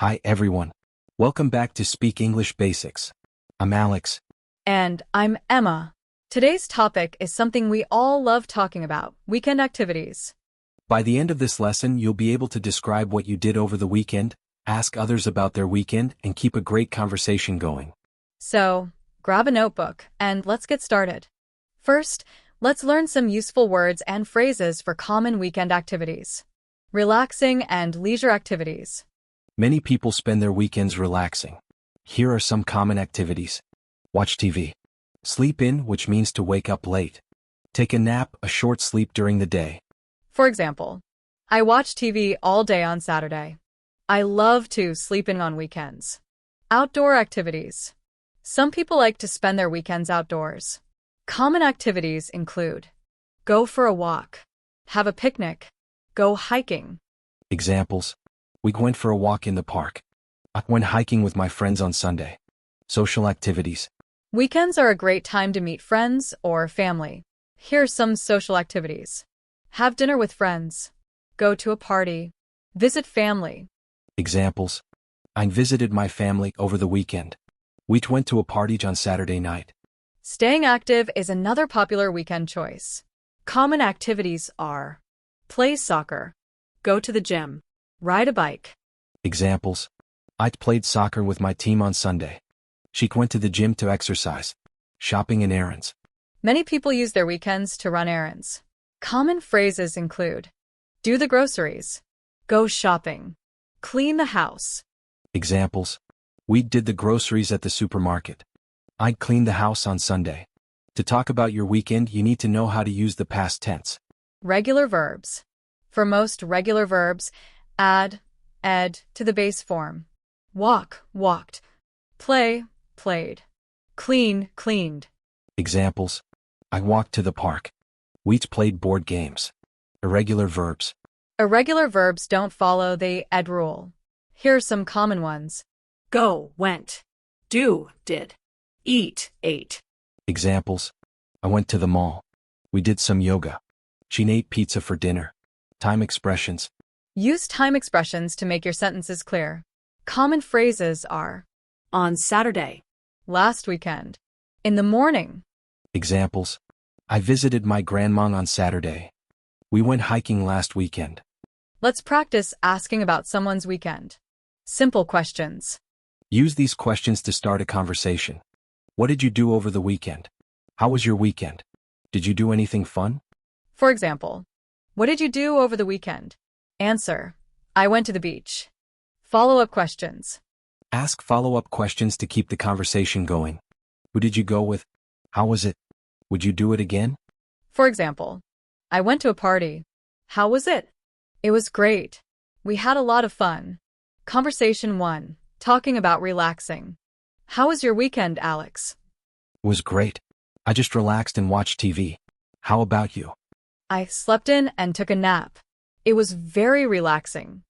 Hi everyone. Welcome back to Speak English Basics. I'm Alex. And I'm Emma. Today's topic is something we all love talking about: weekend activities. By the end of this lesson, you'll be able to describe what you did over the weekend, ask others about their weekend, and keep a great conversation going. So, grab a notebook and let's get started. First, let's learn some useful words and phrases for common weekend activities. Relaxing and leisure activities. Many people spend their weekends relaxing. Here are some common activities. Watch TV. Sleep in, which means to wake up late. Take a nap, a short sleep during the day. For example, I watch TV all day on Saturday. I love to sleep in on weekends. Outdoor activities. Some people like to spend their weekends outdoors. Common activities include go for a walk, have a picnic, go hiking. Examples. We went for a walk in the park. I went hiking with my friends on Sunday. Social activities. Weekends are a great time to meet friends or family. Here are some social activities. Have dinner with friends. Go to a party. Visit family. Examples. I visited my family over the weekend. We went to a party on Saturday night. Staying active is another popular weekend choice. Common activities are play soccer, go to the gym, ride a bike. Examples. I played soccer with my team on Sunday. She went to the gym to exercise. Shopping and errands. Many people use their weekends to run errands. Common phrases include do the groceries, go shopping, clean the house. Examples. We did the groceries at the supermarket. I cleaned the house on Sunday. To talk about your weekend, you need to know how to use the past tense. Regular verbs. For most regular verbs, add ed to the base form. Walk, walked. Play, played. Clean, cleaned. Examples. I walked to the park. We played board games. Irregular verbs. Irregular verbs don't follow the ed rule. Here are some common ones. Go, went. Do, did. Eat, ate. Examples. I went to the mall. We did some yoga. She ate pizza for dinner. Time expressions. Use time expressions to make your sentences clear. Common phrases are On Saturday. last weekend, in the morning. Examples. I visited my grandma on Saturday. We went hiking last weekend. Let's practice asking about someone's weekend. Simple questions. Use these questions to start a conversation. What did you do over the weekend? How was your weekend? Did you do anything fun? For example, what did you do over the weekend? Answer: I went to the beach. Follow-up questions. Ask follow-up questions to keep the conversation going. Who did you go with? How was it? Would you do it again? For example, I went to a party. How was it? It was great. We had a lot of fun. Conversation 1. Talking about relaxing. How was your weekend, Alex? It was great. I just relaxed and watched TV. How about you? I slept in and took a nap. It was very relaxing.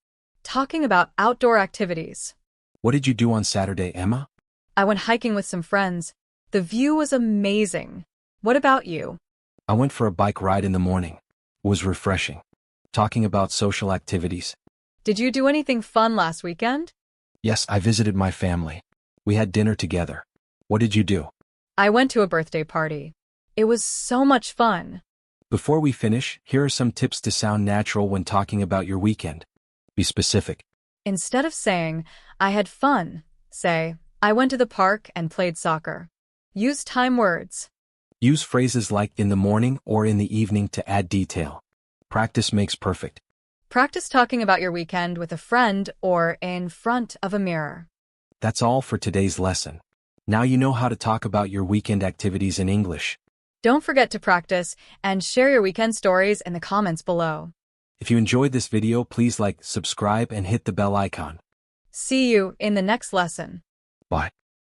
Talking about outdoor activities. What did you do on Saturday, Emma? I went hiking with some friends. The view was amazing. What about you? I went for a bike ride in the morning. It was refreshing. Talking about social activities. Did you do anything fun last weekend? Yes, I visited my family. We had dinner together. What did you do? I went to a birthday party. It was so much fun. Before we finish, here are some tips to sound natural when talking about your weekend. Be specific. Instead of saying, I had fun, say, I went to the park and played soccer. Use time words. Use phrases like in the morning or in the evening to add detail. Practice makes perfect. Practice talking about your weekend with a friend or in front of a mirror. That's all for today's lesson. Now you know how to talk about your weekend activities in English. Don't forget to practice and share your weekend stories in the comments below. If you enjoyed this video, please like, subscribe, and hit the bell icon. See you in the next lesson. Bye.